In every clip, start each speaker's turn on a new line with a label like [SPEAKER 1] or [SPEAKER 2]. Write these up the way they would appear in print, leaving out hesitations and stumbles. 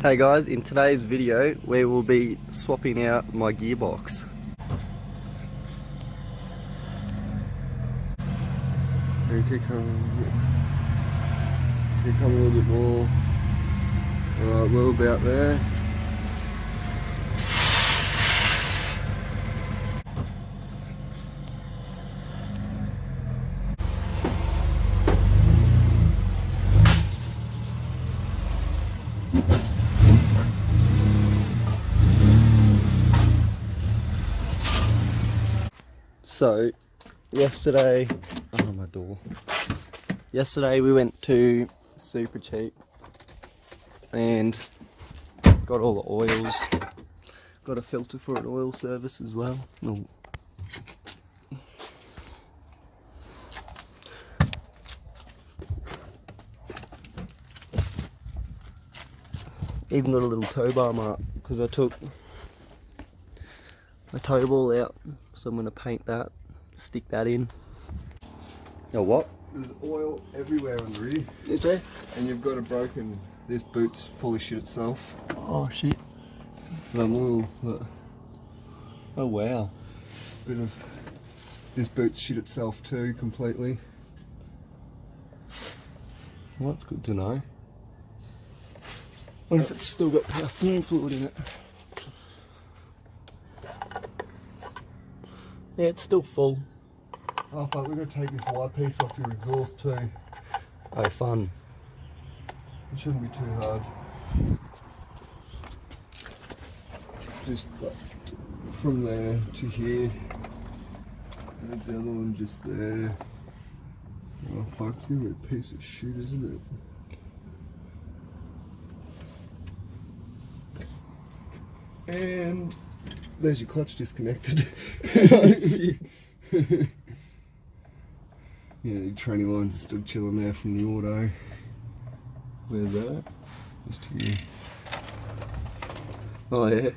[SPEAKER 1] Hey guys, in today's video we will be swapping out my gearbox.
[SPEAKER 2] Keep come a little bit more. Alright, we're about there.
[SPEAKER 1] So, yesterday we went to Super Cheap and got all the oils. Got a filter for an oil service as well. Oh. Even got a little tow bar mark because I took my tow ball out, so I'm going to paint that, stick that in. Oh, what?
[SPEAKER 2] There's oil everywhere under here.
[SPEAKER 1] Is there?
[SPEAKER 2] And you've got a broken, this boot's full of shit itself.
[SPEAKER 1] Oh shit.
[SPEAKER 2] And I'm a little,
[SPEAKER 1] Oh wow.
[SPEAKER 2] bit of, this boot's shit itself too, completely.
[SPEAKER 1] Well, that's good to know. What if it's still got power steering fluid in it? Yeah, it's still full.
[SPEAKER 2] Oh fuck, we've got to take this wide piece off your exhaust too.
[SPEAKER 1] Oh, fun.
[SPEAKER 2] It shouldn't be too hard. Just from there to here. And the other one just there. Oh fuck, you're a piece of shit, isn't it? And there's your clutch disconnected. Yeah, the training lines are still chilling there from the auto.
[SPEAKER 1] Where's that?
[SPEAKER 2] Just here.
[SPEAKER 1] Oh yeah.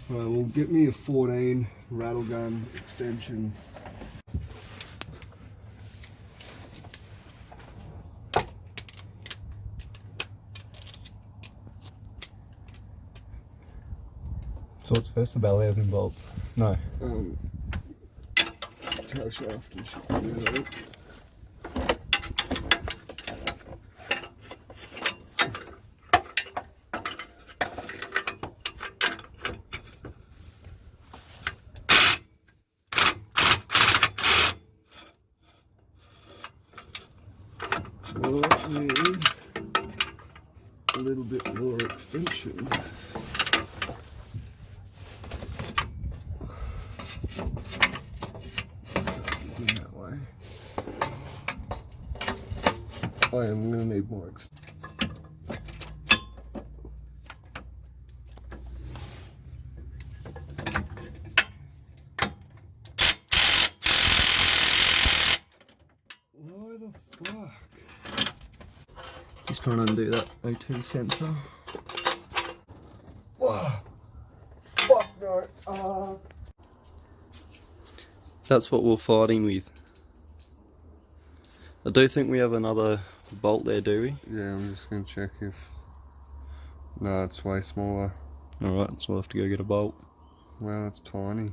[SPEAKER 2] Right, well, get me a 14 rattle gun extensions.
[SPEAKER 1] So what's first, the bellows and bolts? No.
[SPEAKER 2] Tail shaft and shit. Yeah. Well, I need a little bit more extension. That way. I am going to need more extension. Why the fuck?
[SPEAKER 1] Just trying to undo that O2 sensor.
[SPEAKER 2] Whoa. Fuck no.
[SPEAKER 1] That's what we're fighting with. I do think we have another bolt there, do we?
[SPEAKER 2] Yeah, I'm just going to check if... No, it's way smaller.
[SPEAKER 1] Alright, so we'll have to go get a bolt.
[SPEAKER 2] Wow, it's tiny.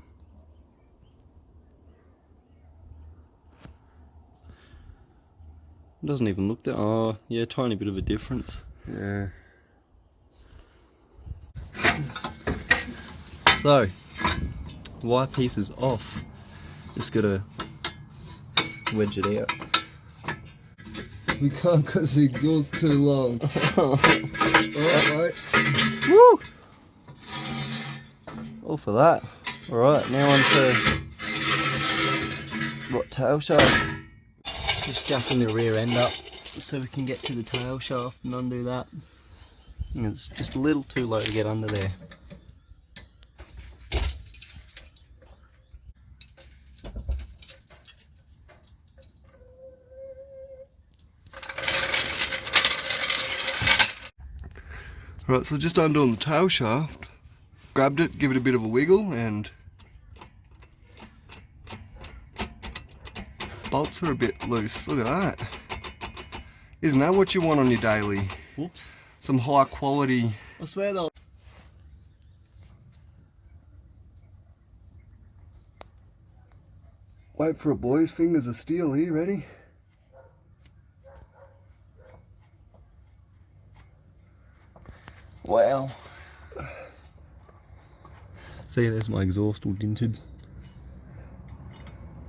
[SPEAKER 1] It doesn't even look that... Oh, yeah, tiny bit of a difference.
[SPEAKER 2] Yeah.
[SPEAKER 1] So, wire piece is off. Just gotta wedge it out.
[SPEAKER 2] We can't because the exhaust's too long. Alright, mate.
[SPEAKER 1] Woo! All for that. Alright, now on to what, tail shaft. Just jacking the rear end up so we can get to the tail shaft and undo that. And it's just a little too low to get under there.
[SPEAKER 2] Right, so just undoing the tail shaft, grabbed it, give it a bit of a wiggle, and bolts are a bit loose. Look at that. Isn't that what you want on your daily?
[SPEAKER 1] Whoops.
[SPEAKER 2] some high quality.
[SPEAKER 1] I swear though.
[SPEAKER 2] Wait for it, boys. Fingers of steel here, ready?
[SPEAKER 1] Wow. See, there's my exhaust all dinted.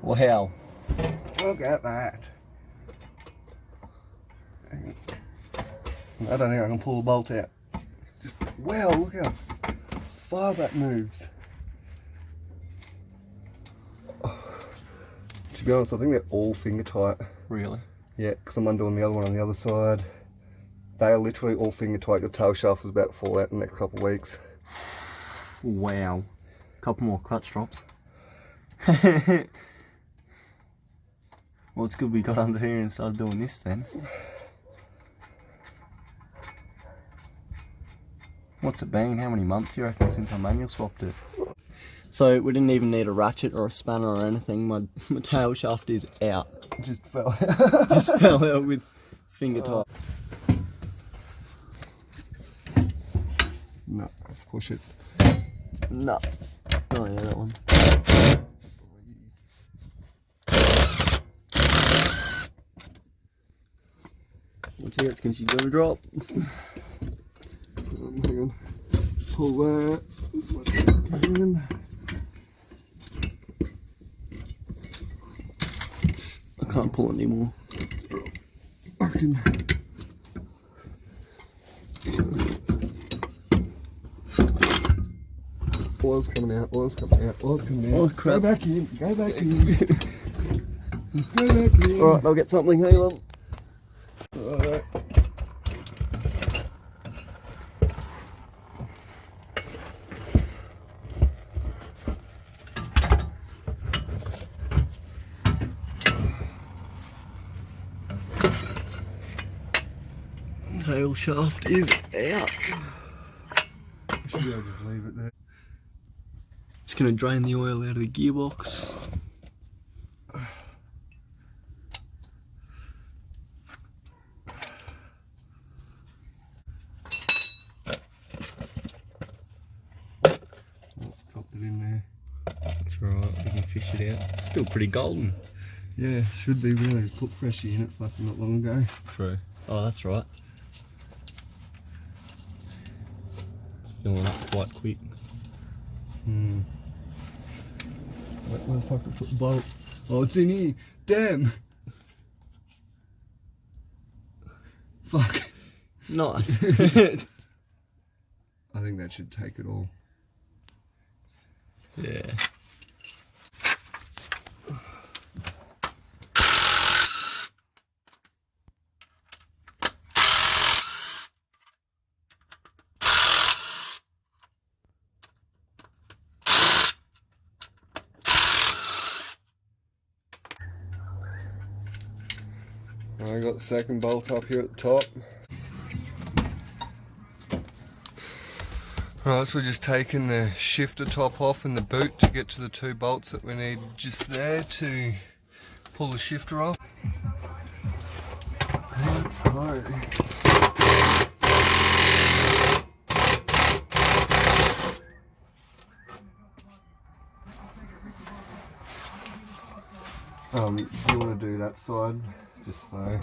[SPEAKER 1] Wow.
[SPEAKER 2] Look at that. I don't think I can pull the bolt out. Wow, look how far that moves. To be honest, I think they're all finger tight.
[SPEAKER 1] Really?
[SPEAKER 2] Yeah, because I'm undoing the other one on the other side. They are literally all finger tight. Your tail shaft was about to fall out in the next couple of weeks.
[SPEAKER 1] Wow. Couple more clutch drops. Well, it's good we got under here and started doing this then. What's it been? How many months you reckon since I manual swapped it? So we didn't even need a ratchet or a spanner or anything. My tail shaft is out.
[SPEAKER 2] It just fell out.
[SPEAKER 1] Just fell out with finger tight.
[SPEAKER 2] No, push it.
[SPEAKER 1] No. Oh yeah, that one. Watch out, it's she's gonna drop.
[SPEAKER 2] Hang on. Pull that. This one again.
[SPEAKER 1] I can't pull it anymore.
[SPEAKER 2] I can. Oil's coming out, oil's coming out, oil's coming out.
[SPEAKER 1] Oh crap.
[SPEAKER 2] Go back in, go back in. Go back in.
[SPEAKER 1] Alright, I'll get something, hang on.
[SPEAKER 2] Alright.
[SPEAKER 1] Tail shaft is out.
[SPEAKER 2] Should be able to just leave it there.
[SPEAKER 1] Just gonna drain the oil out of the gearbox.
[SPEAKER 2] Dropped it in there.
[SPEAKER 1] That's alright, we can fish it out. Still pretty golden.
[SPEAKER 2] Yeah, should be really. Put freshie in it fucking not long ago.
[SPEAKER 1] True. Oh, that's right. It's filling up quite quick.
[SPEAKER 2] Where the fuck I put the bolt? Oh, it's in here. Damn. Fuck.
[SPEAKER 1] Nice.
[SPEAKER 2] I think that should take it all.
[SPEAKER 1] Yeah.
[SPEAKER 2] I got the second bolt up here at the top. Right, so we're just taking the shifter top off and the boot to get to the two bolts that we need just there to pull the shifter off. Let's go. You want to do that side, just so.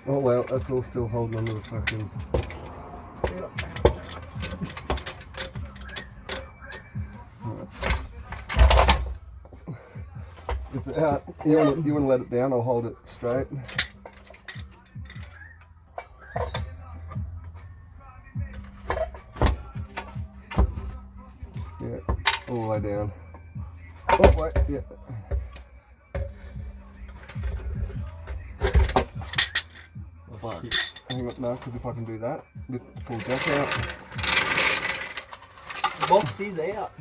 [SPEAKER 2] Oh well, that's all still holding onto the fucking. It's out. You want to let it down? I'll hold it straight. Yeah, all the way down. Oh wait, yeah. Fuck. Hang on, no, because if I can do that, pull the jack out.
[SPEAKER 1] The box is out.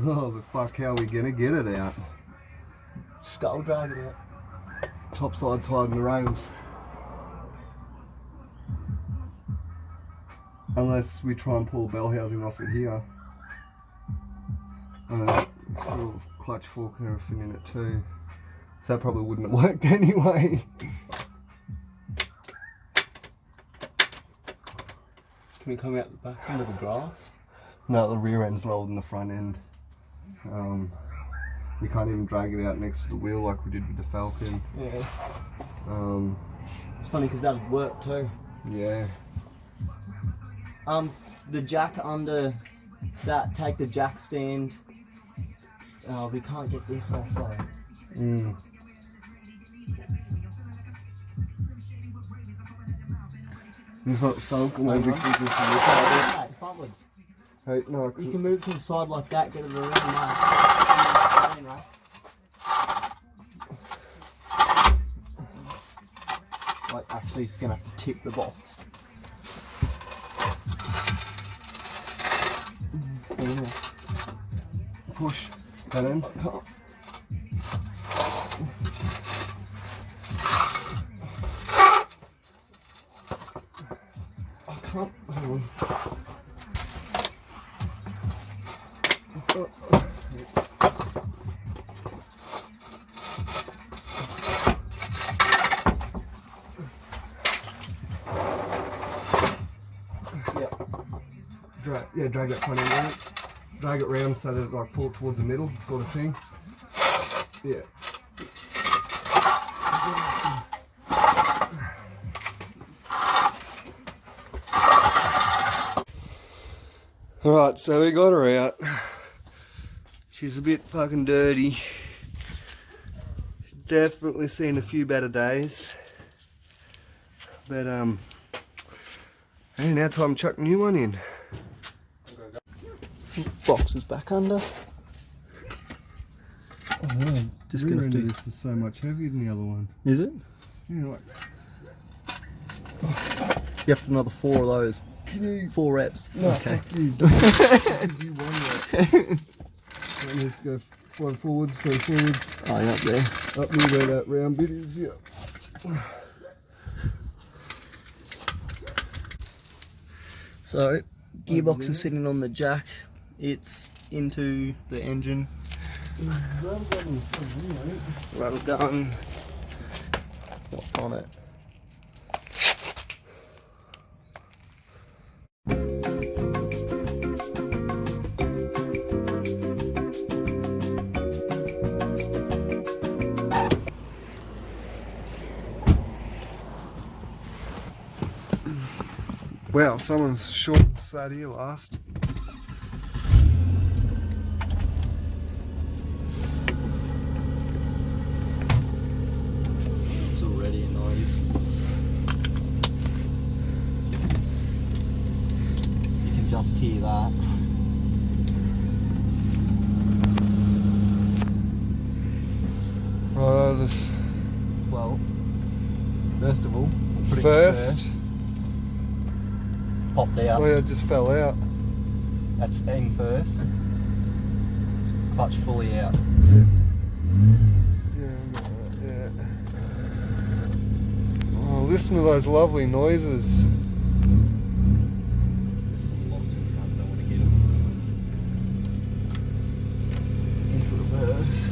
[SPEAKER 2] Oh, the fuck, how are we gonna get it out?
[SPEAKER 1] Skull drag it out.
[SPEAKER 2] Top side's hiding the rails. unless we try and pull the bell housing off it here. And then sort of clutch fork and everything in it too. So that probably wouldn't have worked anyway.
[SPEAKER 1] Can we come out the back into the grass?
[SPEAKER 2] No, the rear end's lower than the front end. We can't even drag it out next to the wheel like we did with the Falcon.
[SPEAKER 1] Yeah.
[SPEAKER 2] It's
[SPEAKER 1] It's funny because that'd work too.
[SPEAKER 2] Yeah.
[SPEAKER 1] The jack under that, take the jack stand. We can't get this off though.
[SPEAKER 2] You've got Falcon over
[SPEAKER 1] Forwards.
[SPEAKER 2] Hey, no,
[SPEAKER 1] You can move to the side like that, get it around that. Like, actually, it's gonna have to tip the box.
[SPEAKER 2] push that in.
[SPEAKER 1] I can't. Hang on.
[SPEAKER 2] Drag that front end around. Drag it round so that it like pull it towards the middle, sort of thing. Yeah. Alright, so we got her out. She's a bit fucking dirty. She's definitely seen a few better days. But hey, now time to chuck a new one in.
[SPEAKER 1] Box is back under.
[SPEAKER 2] Oh,
[SPEAKER 1] Just gonna do.
[SPEAKER 2] This is so much heavier than the other one.
[SPEAKER 1] Is it?
[SPEAKER 2] Yeah, like
[SPEAKER 1] You have to do another 4 of those.
[SPEAKER 2] can you?
[SPEAKER 1] 4 reps.
[SPEAKER 2] No,
[SPEAKER 1] Okay.
[SPEAKER 2] fuck you. Give you one rep. Let's go 5 forwards, 3 forwards.
[SPEAKER 1] Oh, yeah, up there.
[SPEAKER 2] Up near where that round bit is. Yeah.
[SPEAKER 1] So, gearbox is sitting on the jack. It's into the engine. Rattle gun. What's on it?
[SPEAKER 2] Wow, someone's short sat here last.
[SPEAKER 1] It's already a noise. You can just hear that.
[SPEAKER 2] Right, this
[SPEAKER 1] Well, first of all, we'll put it
[SPEAKER 2] first.
[SPEAKER 1] popped out.
[SPEAKER 2] Oh yeah, it just fell out.
[SPEAKER 1] That's in first. Clutch fully out.
[SPEAKER 2] Yeah, I got that, yeah. Oh, listen to those lovely noises.
[SPEAKER 1] There's some logs in front, I don't want to hit them. Into reverse.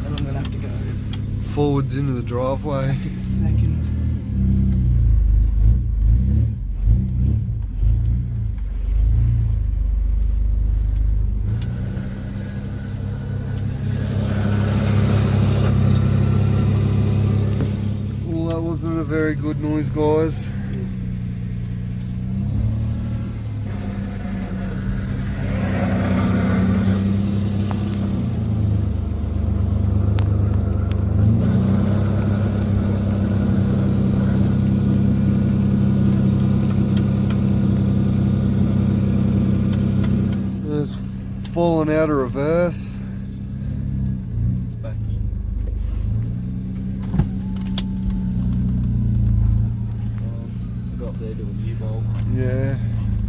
[SPEAKER 1] And I'm going to have to go
[SPEAKER 2] Forwards into the driveway.
[SPEAKER 1] give it a second.
[SPEAKER 2] Well, that wasn't a very good noise, guys. It's fallen out of reverse.
[SPEAKER 1] It's back in. Go up there to a U-bolt.
[SPEAKER 2] Yeah.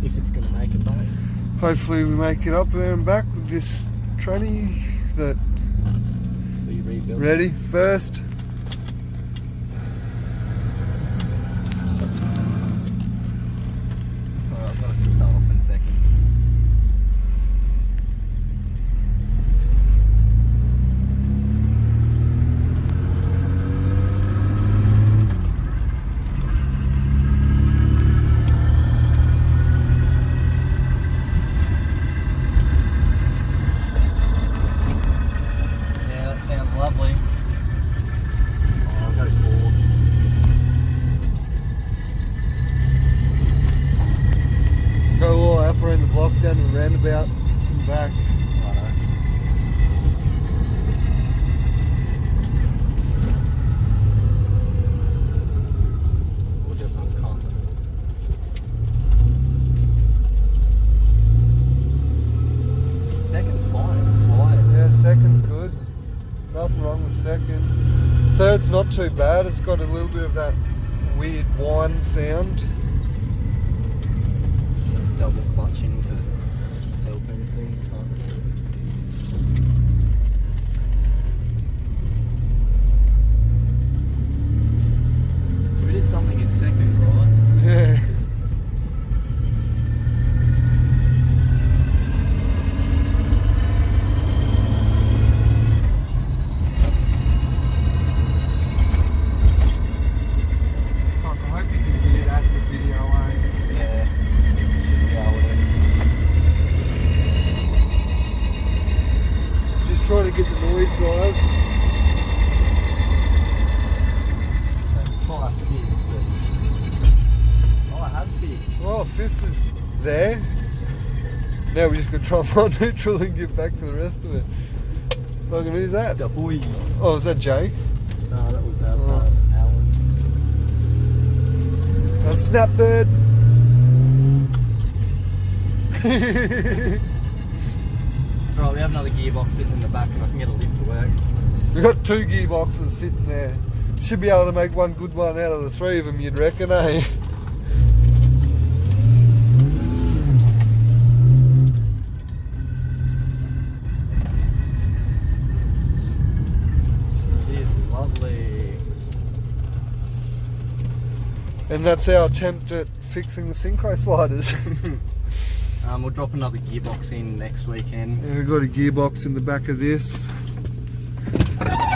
[SPEAKER 1] If it's going to make it back.
[SPEAKER 2] Hopefully we make it up there and back with this tranny that
[SPEAKER 1] We rebuilt.
[SPEAKER 2] Ready? First.
[SPEAKER 1] Alright, I've got to start off in second. Yeah, that sounds lovely. Oh, I'll go fourth.
[SPEAKER 2] Go all up around the block, down to the roundabout and back.
[SPEAKER 1] Righto. We'll do it on comp. Second's fine, it's quiet.
[SPEAKER 2] Yeah, second's good. Nothing wrong with second. Third's not too bad. It's got a little bit of that weird whine sound.
[SPEAKER 1] Just double clutching to help anything. So we did something in second, right?
[SPEAKER 2] Yeah. Fuck, I hope you can hear that in the video, eh?
[SPEAKER 1] Yeah. Should be able to.
[SPEAKER 2] Just trying to get the noise, guys.
[SPEAKER 1] So try fifth, but... Oh, I have fifth.
[SPEAKER 2] Oh, fifth is there. Now we just got to try and find neutral and get back to the rest of it. Fucking who's that?
[SPEAKER 1] The boys.
[SPEAKER 2] Oh, is that Jake?
[SPEAKER 1] No, that was
[SPEAKER 2] Oh.
[SPEAKER 1] Alan.
[SPEAKER 2] Snap third.
[SPEAKER 1] Right, we have another gearbox sitting in the back and I can get a lift to work.
[SPEAKER 2] We've got 2 gearboxes sitting there. Should be able to make one good one out of the 3 of them, you'd reckon, eh?
[SPEAKER 1] She's lovely.
[SPEAKER 2] And that's our attempt at fixing the synchro sliders.
[SPEAKER 1] We'll drop another gearbox in next weekend.
[SPEAKER 2] And we've got a gearbox in the back of this.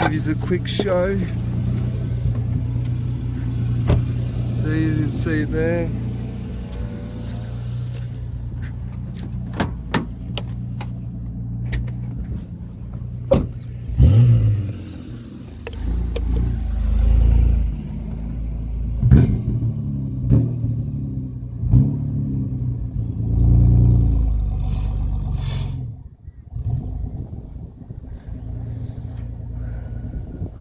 [SPEAKER 2] Give you a quick show. So you can see it there.